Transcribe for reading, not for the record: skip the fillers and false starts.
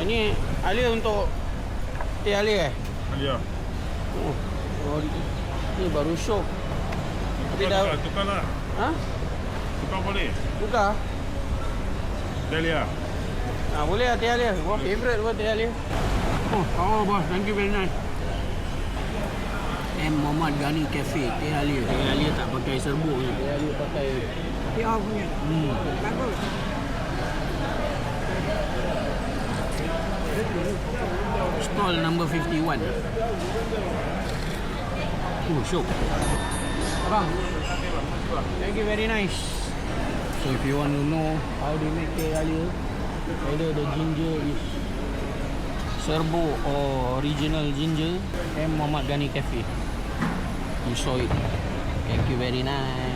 Ini alia untuk teh alia eh? Alia. Ni baru syok. Tukar lah. Ha? Tukar boleh. Tukar? Teh Alia. Boleh lah teh alia. Wah, favorite buat teh alia. Oh, bos. Thank you very nice. M. Muhammad Ghani Cafe, teh alia. Teh alia tak pakai serbuk ni. Teh alia pakai Dia punya. Bagus. stall number 51. Syok. Abang, thank you, very nice. So if you want to know how they make teh alia, whether the ginger is serbo or original ginger, M. Muhammad Ghani Cafe. You saw it. Thank you, very nice.